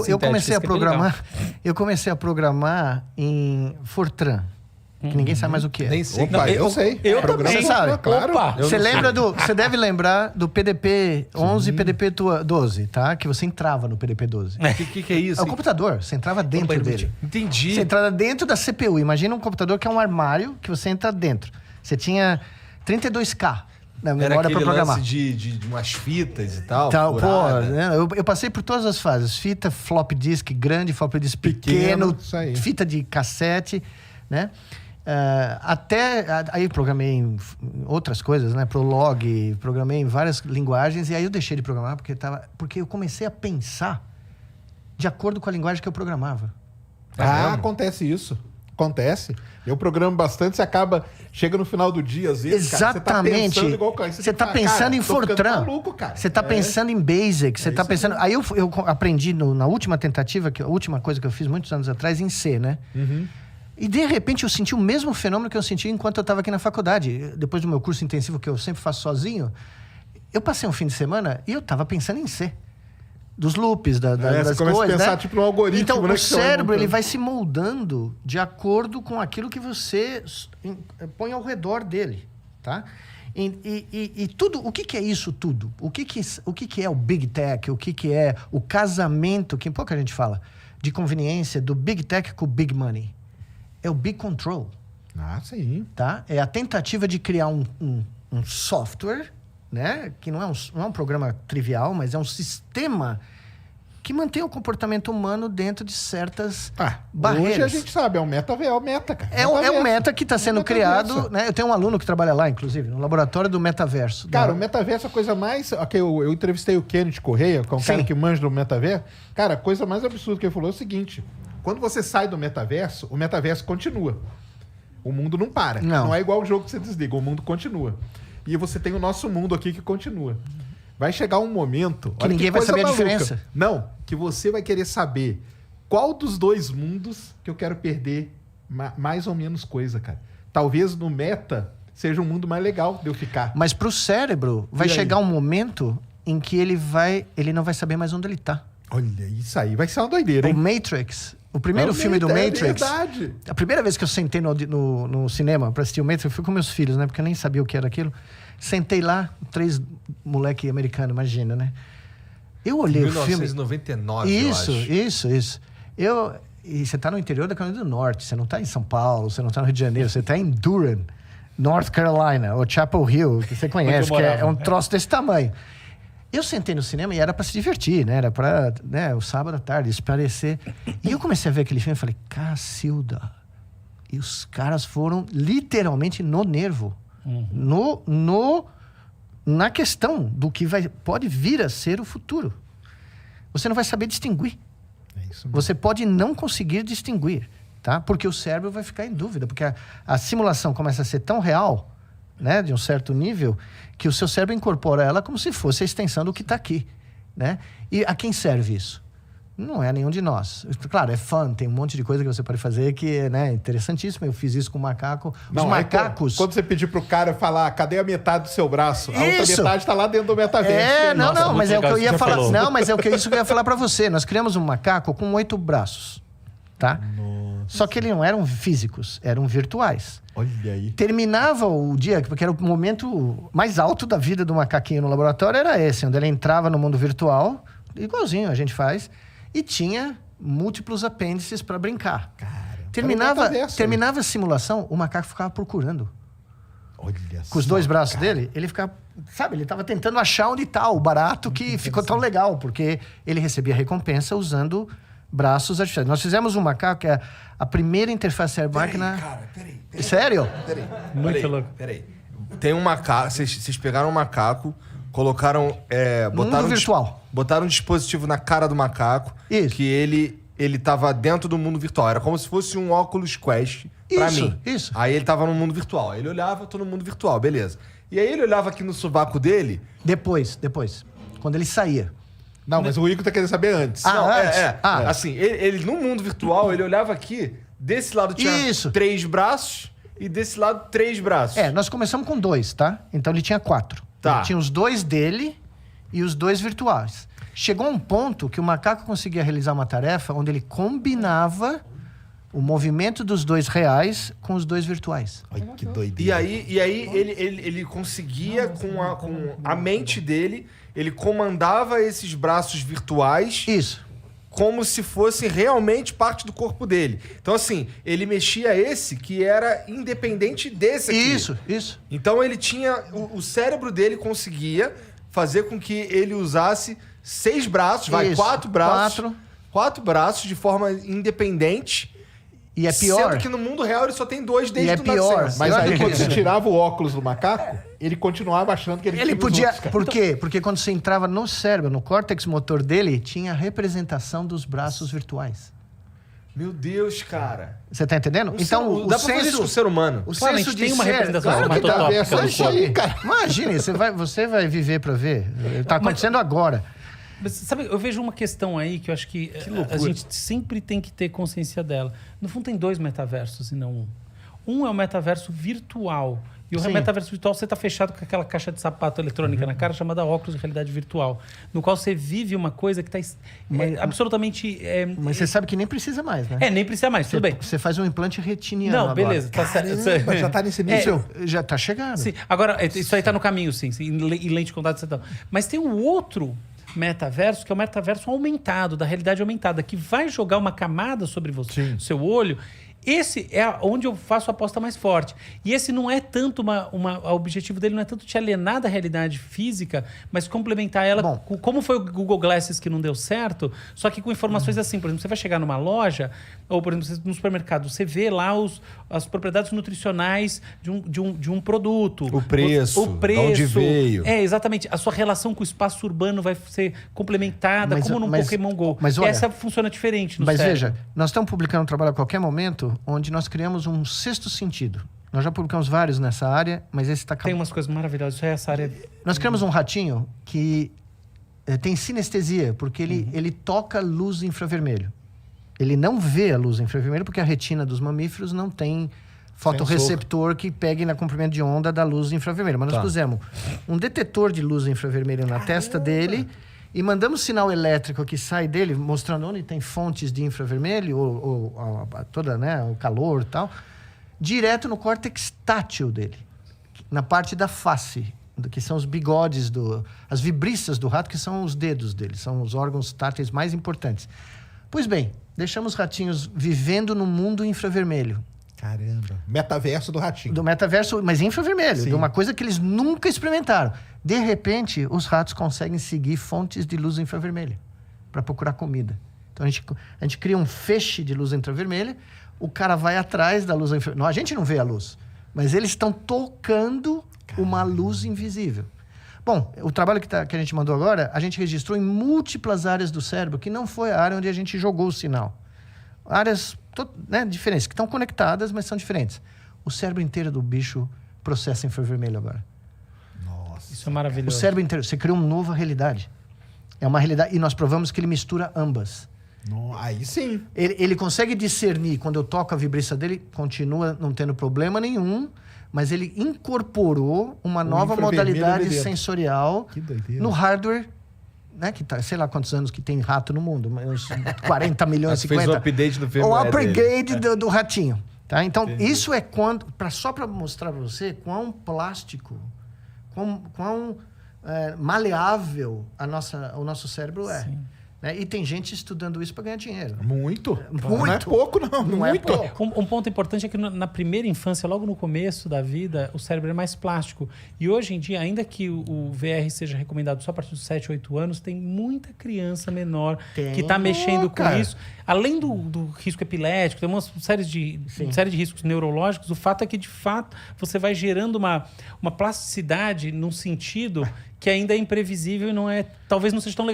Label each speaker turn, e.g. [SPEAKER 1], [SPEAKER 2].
[SPEAKER 1] eu comecei a programar. Eu comecei a programar em Fortran. Que ninguém sabe mais o que é.
[SPEAKER 2] Nem sei.
[SPEAKER 3] Opa, eu sei.
[SPEAKER 4] Eu
[SPEAKER 3] Programa
[SPEAKER 4] também.
[SPEAKER 1] Você sabe?
[SPEAKER 3] Claro.
[SPEAKER 4] Opa.
[SPEAKER 1] Você lembra Você deve lembrar do PDP 11 e PDP 12, tá? Que você entrava no PDP 12.
[SPEAKER 2] O que é isso?
[SPEAKER 1] É o computador, você entrava dentro dele.
[SPEAKER 2] Entendi.
[SPEAKER 1] Você entrava dentro da CPU. Imagina um computador que é um armário que você entra dentro. Você tinha 32K na
[SPEAKER 2] Era
[SPEAKER 1] memória
[SPEAKER 2] aquele
[SPEAKER 1] para programar.
[SPEAKER 2] lance de umas fitas e tal.
[SPEAKER 1] Então, pô,
[SPEAKER 2] furada.
[SPEAKER 1] né, eu passei por todas as fases. Fita, flop disk grande, flop disk pequeno,
[SPEAKER 3] Isso aí.
[SPEAKER 1] fita de cassete, né? Aí programei em outras coisas, né? Prolog, programei em várias linguagens. E aí eu deixei de programar porque eu comecei a pensar de acordo com a linguagem que eu programava.
[SPEAKER 3] Acontece isso. Acontece. Eu programo bastante, você acaba... Chega no final do dia, às vezes,
[SPEAKER 1] Exatamente. Você tá pensando em Fortran. Você tá pensando em Basic. Você tá pensando... Aí eu aprendi na última tentativa, a última coisa que eu fiz muitos anos atrás, em C, né?
[SPEAKER 3] Uhum.
[SPEAKER 1] E, de repente, eu senti o mesmo fenômeno que eu senti enquanto eu estava aqui na faculdade. Depois do meu curso intensivo, que eu sempre faço sozinho, eu passei um fim de semana e eu estava pensando em C. Dos loops, das
[SPEAKER 3] você começa
[SPEAKER 1] coisas,
[SPEAKER 3] a pensar,
[SPEAKER 1] né?
[SPEAKER 3] tipo, no algoritmo,
[SPEAKER 1] então,
[SPEAKER 3] né,
[SPEAKER 1] o
[SPEAKER 3] que você vai
[SPEAKER 1] cérebro,
[SPEAKER 3] montando.
[SPEAKER 1] ele vai se moldando de acordo com aquilo que você põe ao redor dele, tá? E tudo... O que é isso tudo? O que é o Big Tech? O que é o casamento, que pouca gente fala, de conveniência do Big Tech com o Big Money? É o Big Control,
[SPEAKER 3] Sim.
[SPEAKER 1] tá? É a tentativa de criar um software, né? Que não é um programa trivial, mas é um sistema que mantém o comportamento humano dentro de certas barreiras.
[SPEAKER 3] Hoje a gente sabe, é o meta, cara.
[SPEAKER 1] É o meta que está sendo
[SPEAKER 3] Metaverso.
[SPEAKER 1] criado, né? Eu tenho um aluno que trabalha lá, inclusive, no laboratório do metaverso.
[SPEAKER 3] Cara, o metaverso é a coisa mais... Okay, eu entrevistei o Kenneth Correia, que é um cara que manja do metaverso. Cara, a coisa mais absurda que ele falou é o seguinte: quando você sai do metaverso, o metaverso continua. O mundo não para. Não é igual o jogo que você desliga, o mundo continua. E você tem o nosso mundo aqui que continua. Vai chegar um momento...
[SPEAKER 1] Que ninguém vai saber a diferença.
[SPEAKER 3] Não, que você vai querer saber qual dos dois mundos que eu quero perder mais ou menos coisa, cara. Talvez no meta seja um mundo mais legal de eu ficar.
[SPEAKER 1] Mas pro cérebro vai chegar um momento em que ele não vai saber mais onde ele tá.
[SPEAKER 3] Olha, isso aí vai ser uma doideira, hein?
[SPEAKER 1] O Matrix... O primeiro filme do Matrix...
[SPEAKER 3] É verdade.
[SPEAKER 1] A primeira vez que eu sentei no cinema para assistir o Matrix, eu fui com meus filhos, né? Porque eu nem sabia o que era aquilo. Sentei lá, 3 moleque americano, imagina, né? Eu olhei o filme...
[SPEAKER 2] 1999,
[SPEAKER 1] Isso. E você tá no interior da Carolina do Norte, você não tá em São Paulo, você não tá no Rio de Janeiro, você tá em Durham, North Carolina, ou Chapel Hill, que você conhece, que é um troço desse tamanho. Eu sentei no cinema e era para se divertir, né? Era para, o sábado à tarde, esparecer. E eu comecei a ver aquele filme e falei, Cacilda. E os caras foram literalmente no nervo. Na questão do que pode vir a ser o futuro. Você não vai saber distinguir.
[SPEAKER 3] É isso mesmo.
[SPEAKER 1] Você pode não conseguir distinguir, tá? Porque o cérebro vai ficar em dúvida. Porque a simulação começa a ser tão real, né, de um certo nível, que o seu cérebro incorpora ela como se fosse a extensão do que está aqui, né? E a quem serve isso? Não é nenhum de nós. Claro, é fun, tem um monte de coisa que você pode fazer que é, né, interessantíssimo. Eu fiz isso com o macaco. Os macacos...
[SPEAKER 3] Quando você pedir pro cara falar, cadê a metade do seu braço? A outra
[SPEAKER 1] Isso.
[SPEAKER 3] metade tá lá dentro do metaverso.
[SPEAKER 1] Mas é o que eu ia falar.
[SPEAKER 4] falou.
[SPEAKER 1] Não, mas isso que eu ia falar para você. Nós criamos um macaco com 8 braços, tá? Só que eles não eram físicos, eram virtuais.
[SPEAKER 3] Olha aí.
[SPEAKER 1] Terminava o dia, porque era o momento mais alto da vida do macaquinho no laboratório, era esse, onde ele entrava no mundo virtual, igualzinho a gente faz, e tinha múltiplos apêndices para brincar. Terminava a simulação, o macaco ficava procurando.
[SPEAKER 3] Olha
[SPEAKER 1] Com os 2 braços dele, ele ficava... Sabe, ele estava tentando achar onde está o barato que ficou tão legal, porque ele recebia recompensa usando braços artificiais. Nós fizemos um macaco, que é a primeira interface cérebro-máquina...
[SPEAKER 2] Peraí.
[SPEAKER 1] Sério?
[SPEAKER 4] Muito louco.
[SPEAKER 2] Peraí. Tem um macaco... Vocês pegaram um macaco, colocaram...
[SPEAKER 1] Mundo virtual.
[SPEAKER 2] Botaram um dispositivo na cara do macaco.
[SPEAKER 1] Isso.
[SPEAKER 2] Que ele tava dentro do mundo virtual. Era como se fosse um Oculus Quest pra mim.
[SPEAKER 1] Isso.
[SPEAKER 2] Aí ele tava no mundo virtual. Aí ele olhava, tô no mundo virtual, beleza. E aí ele olhava aqui no sovaco dele...
[SPEAKER 1] Depois. Quando ele saía.
[SPEAKER 3] Não, mas o Igor tá querendo saber antes.
[SPEAKER 2] Não,
[SPEAKER 1] antes.
[SPEAKER 2] Assim, ele no mundo virtual, ele olhava aqui, desse lado tinha 3 braços e desse lado 3 braços.
[SPEAKER 1] Nós começamos com 2, tá? Então ele tinha 4.
[SPEAKER 2] Tá.
[SPEAKER 1] Ele tinha os 2 dele e os 2 virtuais. Chegou um ponto que o macaco conseguia realizar uma tarefa onde ele combinava o movimento dos 2 reais com os 2 virtuais.
[SPEAKER 3] Ai, que doideira.
[SPEAKER 2] E aí ele conseguia, com a mente dele, ele comandava esses braços virtuais...
[SPEAKER 1] Isso.
[SPEAKER 2] Como se fosse realmente parte do corpo dele. Então, assim, ele mexia esse que era independente desse aqui.
[SPEAKER 1] Isso.
[SPEAKER 2] Então, ele tinha... O cérebro dele conseguia fazer com que ele usasse 6 braços, 4 braços. 4 braços de forma independente.
[SPEAKER 1] E é pior.
[SPEAKER 2] Sendo que no mundo real ele só tem 2 desde
[SPEAKER 1] é
[SPEAKER 2] o
[SPEAKER 1] pior.
[SPEAKER 2] nascença.
[SPEAKER 3] Mas aí, quando você tirava o óculos do macaco, ele continuava achando que ele tinha
[SPEAKER 1] podia...
[SPEAKER 3] outros,
[SPEAKER 1] Por quê? Porque quando você entrava no cérebro, no córtex motor dele, tinha a representação dos braços virtuais.
[SPEAKER 2] Meu Deus, cara.
[SPEAKER 1] Você tá entendendo? Então,
[SPEAKER 2] dá pra fazer isso com o ser humano.
[SPEAKER 1] O
[SPEAKER 4] Claro, a
[SPEAKER 1] senso
[SPEAKER 4] gente
[SPEAKER 1] de
[SPEAKER 4] tem uma
[SPEAKER 1] ser-
[SPEAKER 4] representação
[SPEAKER 1] Claro que dá.
[SPEAKER 4] somatotópica
[SPEAKER 1] É
[SPEAKER 4] do
[SPEAKER 1] isso
[SPEAKER 4] corpo.
[SPEAKER 1] aí, cara. Imagine, você vai viver pra ver. Tá acontecendo agora.
[SPEAKER 4] Mas, sabe, eu vejo uma questão aí que eu acho que a gente sempre tem que ter consciência dela. No fundo, tem 2 metaversos e não um. Um é o metaverso virtual. E o
[SPEAKER 1] Sim.
[SPEAKER 4] metaverso virtual, você está fechado com aquela caixa de sapato eletrônica na cara chamada óculos de realidade virtual, no qual você vive uma coisa que está absolutamente...
[SPEAKER 1] Mas você sabe que nem precisa mais, né?
[SPEAKER 4] nem precisa mais, tudo bem.
[SPEAKER 1] Você faz um implante retiniano
[SPEAKER 4] Não,
[SPEAKER 1] agora.
[SPEAKER 4] beleza. Tá
[SPEAKER 3] Caramba, já tá nesse nível.
[SPEAKER 1] Já tá chegando.
[SPEAKER 4] Sim, agora, isso aí está no caminho, sim. Em lente de contato, etc. Mas tem um outro metaverso, que é o metaverso aumentado, da realidade aumentada, que vai jogar uma camada sobre você, seu olho. Esse é onde eu faço a aposta mais forte. E esse não é tanto o objetivo dele não é tanto te alienar da realidade física, mas complementar ela como foi o Google Glasses que não deu certo, só que com informações assim. Por exemplo, você vai chegar numa loja, ou por exemplo, no supermercado, você vê lá as propriedades nutricionais de um produto.
[SPEAKER 2] O preço, de onde veio.
[SPEAKER 4] Exatamente. A sua relação com o espaço urbano vai ser complementada, como num Pokémon GO.
[SPEAKER 1] Mas olha,
[SPEAKER 4] essa funciona diferente no
[SPEAKER 1] Mas
[SPEAKER 4] cérebro.
[SPEAKER 1] veja, nós estamos publicando um trabalho a qualquer momento onde nós criamos um 6º sentido. Nós já publicamos vários nessa área, mas esse está...
[SPEAKER 4] Tem umas coisas maravilhosas. Isso é essa área...
[SPEAKER 1] Nós criamos um ratinho que tem sinestesia, porque ele toca luz infravermelho. Ele não vê a luz infravermelho porque a retina dos mamíferos não tem fotorreceptor que pegue na comprimento de onda da luz infravermelha. Mas nós pusemos um detetor de luz infravermelho na testa dele e mandamos sinal elétrico que sai dele, mostrando onde tem fontes de infravermelho, ou toda, né, o calor e tal, direto no córtex tátil dele, na parte da face, que são os bigodes, as vibriças do rato, que são os dedos dele, são os órgãos táteis mais importantes. Pois bem, deixamos ratinhos vivendo no mundo infravermelho.
[SPEAKER 3] Caramba. Metaverso do ratinho.
[SPEAKER 1] Do metaverso, mas infravermelho,
[SPEAKER 3] Sim.
[SPEAKER 1] de uma coisa que eles nunca experimentaram. De repente, os ratos conseguem seguir fontes de luz infravermelha para procurar comida. Então, a gente cria um feixe de luz infravermelha, o cara vai atrás da luz infravermelha. A gente não vê a luz, mas eles estão tocando uma luz invisível. Bom, o trabalho que a gente mandou agora, a gente registrou em múltiplas áreas do cérebro, que não foi a área onde a gente jogou o sinal. Áreas diferentes, que estão conectadas, mas são diferentes. O cérebro inteiro do bicho processa infravermelho agora.
[SPEAKER 3] Nossa.
[SPEAKER 4] Isso é maravilhoso.
[SPEAKER 1] O cérebro inteiro. Você criou uma nova realidade. É uma realidade. E nós provamos que ele mistura ambas.
[SPEAKER 3] Aí sim.
[SPEAKER 1] Ele consegue discernir, quando eu toco a vibração dele, continua não tendo problema nenhum, mas ele incorporou uma nova modalidade sensorial no hardware, né, que tá, sei lá quantos anos que tem rato no mundo, uns 40 milhões, 50.
[SPEAKER 2] Fez o update do firmware
[SPEAKER 1] O upgrade do ratinho. Tá? Então, isso é só para mostrar para você quão plástico, quão maleável o nosso cérebro é. Né? E tem gente estudando isso para ganhar dinheiro.
[SPEAKER 3] Muito. Não é pouco, não.
[SPEAKER 1] Não é
[SPEAKER 3] Muito.
[SPEAKER 1] pouco.
[SPEAKER 4] Um ponto importante é que na primeira infância, logo no começo da vida, o cérebro é mais plástico. E hoje em dia, ainda que o VR seja recomendado só a partir dos 7, 8 anos, tem muita criança menor que está mexendo com isso. Além do risco epilético, tem uma série de riscos neurológicos. O fato é que, de fato, você vai gerando uma plasticidade num sentido que ainda é imprevisível e talvez não seja tão legal.